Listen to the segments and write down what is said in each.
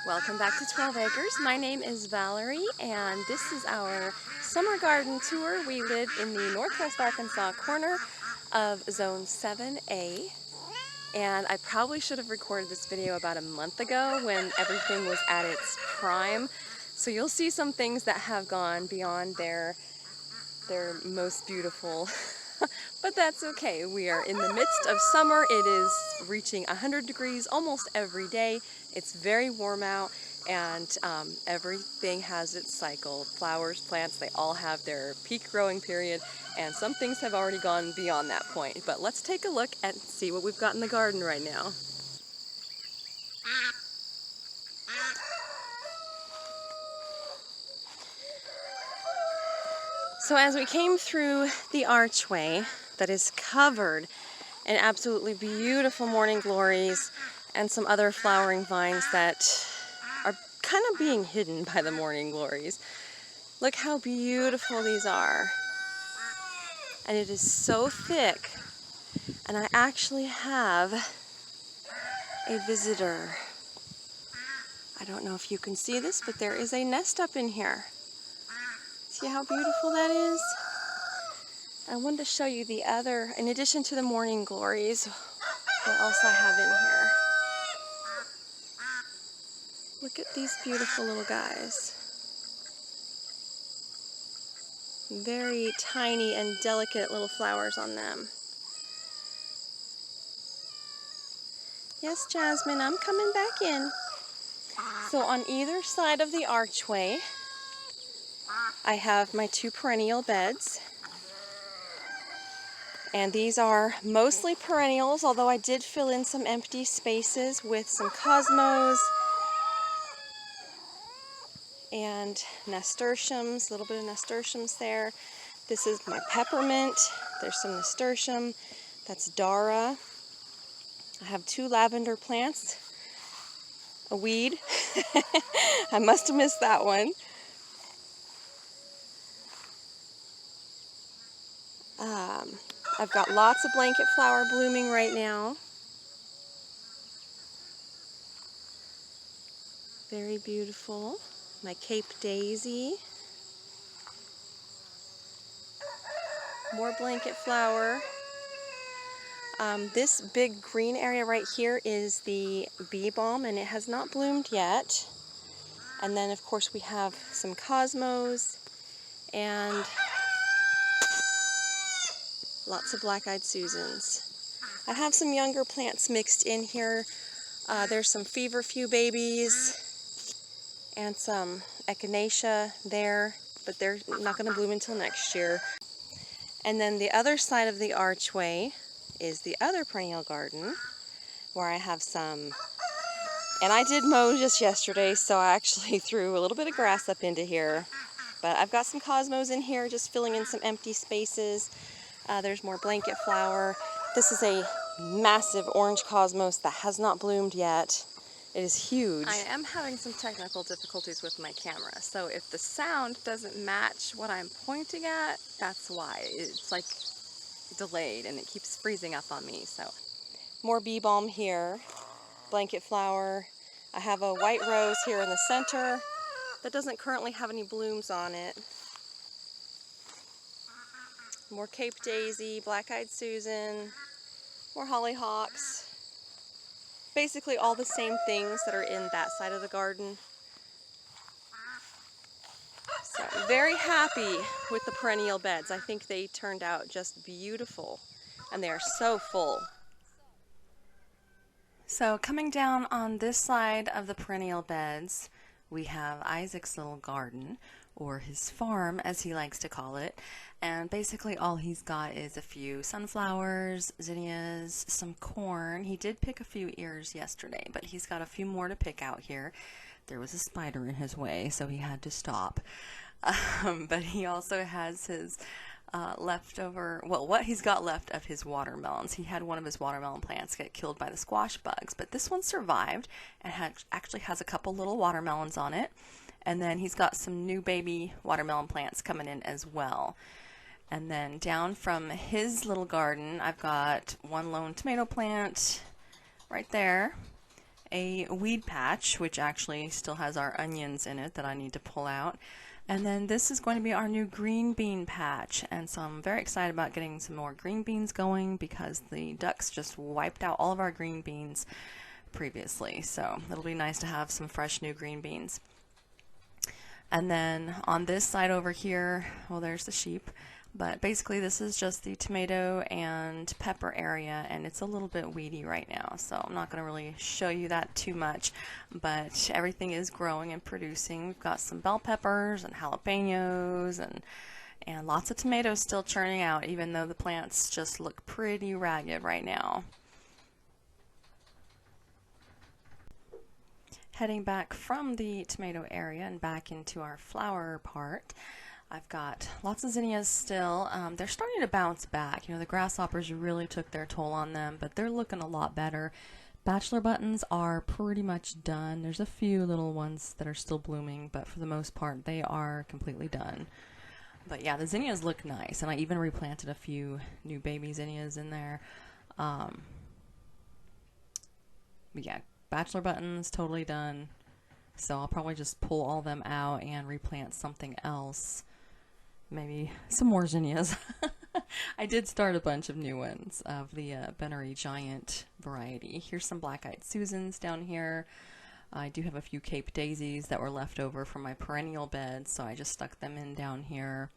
Welcome back to 12 Acres. My name is Valerie and this is our summer garden tour. We live in the northwest Arkansas corner of Zone 7A, and I probably should have recorded this video about a month ago when everything was at its prime. So you'll see some things that have gone beyond their most beautiful, but that's okay. We are in the midst of summer. It is reaching 100 degrees almost every day. It's very warm out, and everything has its cycle. Flowers, plants, they all have their peak growing period, and some things have already gone beyond that point. But let's take a look and see what we've got in the garden right now. So as we came through the archway that is covered in absolutely beautiful morning glories and some other flowering vines that are kind of being hidden by the morning glories. Look how beautiful these are. And it is so thick. And I actually have a visitor. I don't know if you can see this, but there is a nest up in here. See how beautiful that is? I wanted to show you the other, in addition to the morning glories, what else I have in here. Look at these beautiful little guys. Very tiny and delicate little flowers on them. Yes, Jasmine, I'm coming back in. So on either side of the archway, I have my two perennial beds. And these are mostly perennials, although I did fill in some empty spaces with some cosmos and nasturtiums, a little bit of nasturtiums there. This is my peppermint. There's some nasturtium. That's Dara. I have two lavender plants. A weed. I must have missed that one. I've got lots of blanket flower blooming right now. Very beautiful. My Cape Daisy. More blanket flower. This big green area right here is the bee balm, and it has not bloomed yet. And then of course we have some cosmos and lots of black-eyed Susans. I have some younger plants mixed in here. There's some feverfew babies and some echinacea there, but they're not going to bloom until next year. And then the other side of the archway is the other perennial garden, where I have some, and I did mow just yesterday, so I actually threw a little bit of grass up into here. But I've got some cosmos in here, just filling in some empty spaces. There's more blanket flower. This is a massive orange cosmos that has not bloomed yet. It is huge. I am having some technical difficulties with my camera, so if the sound doesn't match what I'm pointing at, that's why. It's like delayed and it keeps freezing up on me. So more bee balm here, blanket flower. I have a white rose here in the center that doesn't currently have any blooms on it. More Cape Daisy, black-eyed Susan, more hollyhocks. Basically all the same things that are in that side of the garden. So very happy with the perennial beds. I think they turned out just beautiful, and they are so full. So coming down on this side of the perennial beds, we have Isaac's little garden, or his farm as he likes to call it, and basically all he's got is a few sunflowers, zinnias, some corn. He did pick a few ears yesterday, but he's got a few more to pick out here. There was a spider in his way, so he had to stop. But he also has his leftover, well, what he's got left of his watermelons. He had one of his watermelon plants get killed by the squash bugs, but this one survived and actually has a couple little watermelons on it. And then he's got some new baby watermelon plants coming in as well. And then down from his little garden, I've got one lone tomato plant right there, a weed patch, which actually still has our onions in it that I need to pull out. And then this is going to be our new green bean patch. And so I'm very excited about getting some more green beans going because the ducks just wiped out all of our green beans previously. So it'll be nice to have some fresh new green beans. And then on this side over here, well, there's the sheep. But basically this is just the tomato and pepper area, and it's a little bit weedy right now, so I'm not going to really show you that too much, but everything is growing and producing. We've got some bell peppers and jalapenos and lots of tomatoes still churning out, even though the plants just look pretty ragged right now. Heading back from the tomato area and back into our flower part, I've got lots of zinnias still. They're starting to bounce back. You know, the grasshoppers really took their toll on them, but they're looking a lot better. Bachelor buttons are pretty much done. There's a few little ones that are still blooming, but for the most part, they are completely done. But yeah, the zinnias look nice, and I even replanted a few new baby zinnias in there. But yeah, bachelor buttons, totally done. So I'll probably just pull all them out and replant something else. Maybe some more zinnias. I did start a bunch of new ones of the Benary Giant variety. Here's some black-eyed Susans down here. I do have a few Cape Daisies that were left over from my perennial bed, so I just stuck them in down here.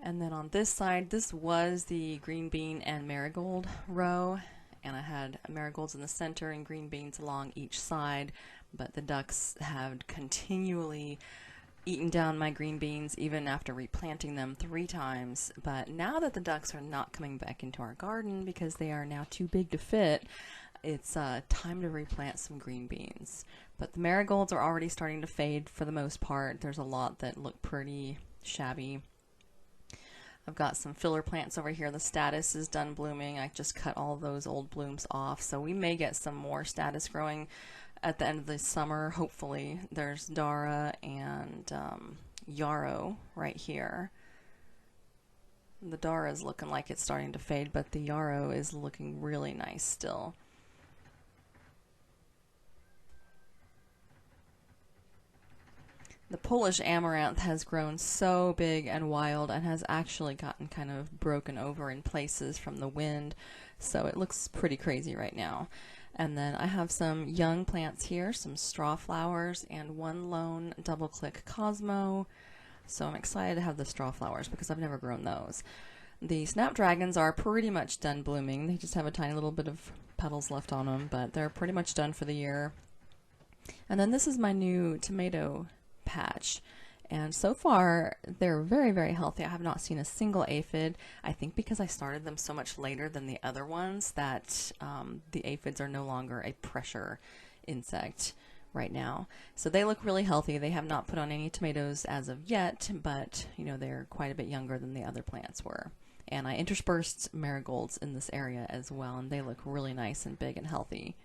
And then on this side, this was the green bean and marigold row, and I had marigolds in the center and green beans along each side, but the ducks have continually eaten down my green beans even after replanting them 3 times. But now that the ducks are not coming back into our garden because they are now too big to fit, it's time to replant some green beans. But the marigolds are already starting to fade for the most part. There's a lot that look pretty shabby. I've got some filler plants over here. The status is done blooming. I just cut all those old blooms off, so we may get some more status growing at the end of the summer, hopefully. There's Dara and yarrow right here. The Dara is looking like it's starting to fade, but the yarrow is looking really nice still. The Polish amaranth has grown so big and wild and has actually gotten kind of broken over in places from the wind, so it looks pretty crazy right now. And then I have some young plants here, some straw flowers and one lone double-click Cosmo. So I'm excited to have the straw flowers because I've never grown those. The snapdragons are pretty much done blooming. They just have a tiny little bit of petals left on them, but they're pretty much done for the year. And then this is my new tomato patch. And so far, they're very, very healthy. I have not seen a single aphid. I think because I started them so much later than the other ones that the aphids are no longer a pressure insect right now. So they look really healthy. They have not put on any tomatoes as of yet, but you know, they're quite a bit younger than the other plants were. And I interspersed marigolds in this area as well, and they look really nice and big and healthy.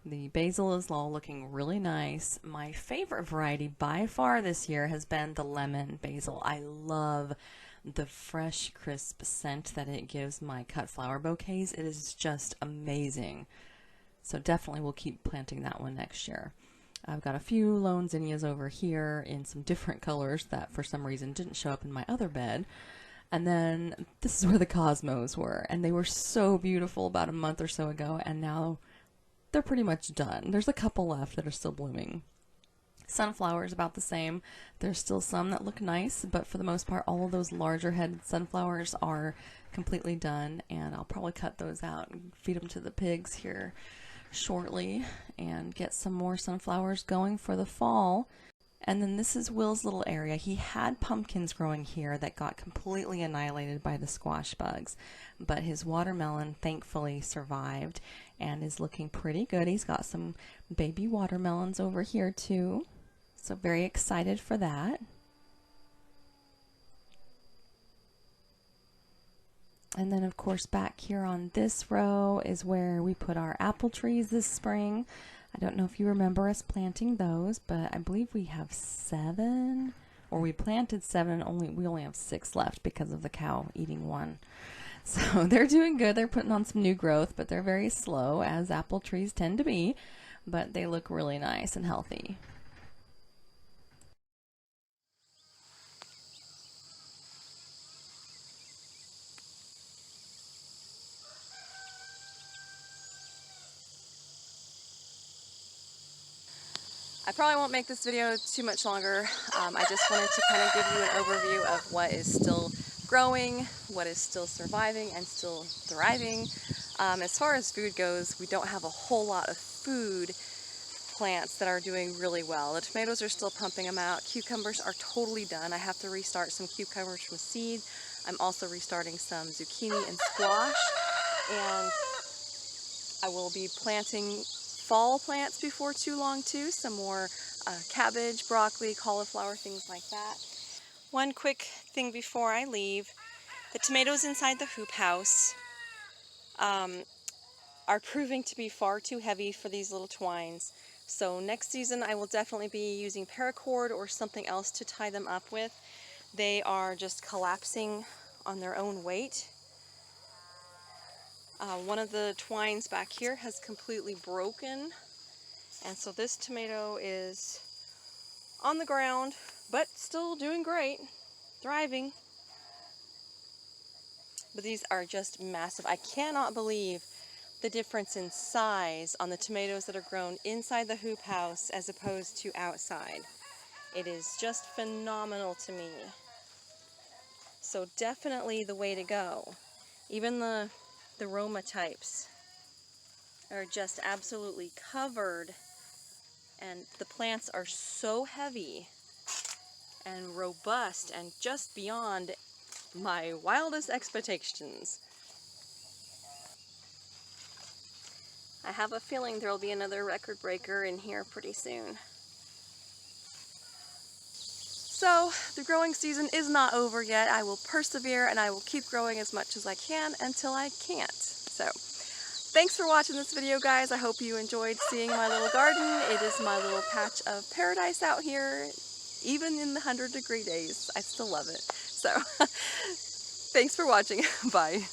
The basil is all looking really nice. My favorite variety by far this year has been the lemon basil. I love the fresh, crisp scent that it gives my cut flower bouquets. It is just amazing. So definitely we'll keep planting that one next year. I've got a few lone zinnias over here in some different colors that for some reason didn't show up in my other bed. And then this is where the cosmos were, and they were so beautiful about a month or so ago, and now they're pretty much done. There's a couple left that are still blooming. Sunflowers about the same. There's still some that look nice, but for the most part all of those larger headed sunflowers are completely done, and I'll probably cut those out and feed them to the pigs here shortly and get some more sunflowers going for the fall. And then this is Will's little area. He had pumpkins growing here that got completely annihilated by the squash bugs, but his watermelon thankfully survived and is looking pretty good. He's got some baby watermelons over here too, so very excited for that. And then of course back here on this row is where we put our apple trees this spring. I don't know if you remember us planting those, but I believe we have 7, or we planted 7, we only have 6 left because of the cow eating one. So they're doing good. They're putting on some new growth, but they're very slow, as apple trees tend to be. But they look really nice and healthy. I probably won't make this video too much longer. I just wanted to kind of give you an overview of what is still growing, what is still surviving and still thriving. As far as food goes, we don't have a whole lot of food plants that are doing really well. The tomatoes are still pumping them out. Cucumbers are totally done. I have to restart some cucumbers from seed. I'm also restarting some zucchini and squash, and I will be planting fall plants before too long too. Some more cabbage, broccoli, cauliflower, things like that. One quick thing before I leave. The tomatoes inside the hoop house are proving to be far too heavy for these little twines. So next season I will definitely be using paracord or something else to tie them up with. They are just collapsing on their own weight. One of the twines back here has completely broken, and so this tomato is on the ground, but still doing great, thriving. But these are just massive. I cannot believe the difference in size on the tomatoes that are grown inside the hoop house as opposed to outside. It is just phenomenal to me. So definitely the way to go. Even the Roma types are just absolutely covered, and the plants are so heavy and robust and just beyond my wildest expectations. I have a feeling there'll be another record breaker in here pretty soon. So the growing season is not over yet. I will persevere and I will keep growing as much as I can until I can't. So thanks for watching this video, guys. I hope you enjoyed seeing my little garden. It is my little patch of paradise out here, even in the 100-degree days. I still love it. So thanks for watching. Bye.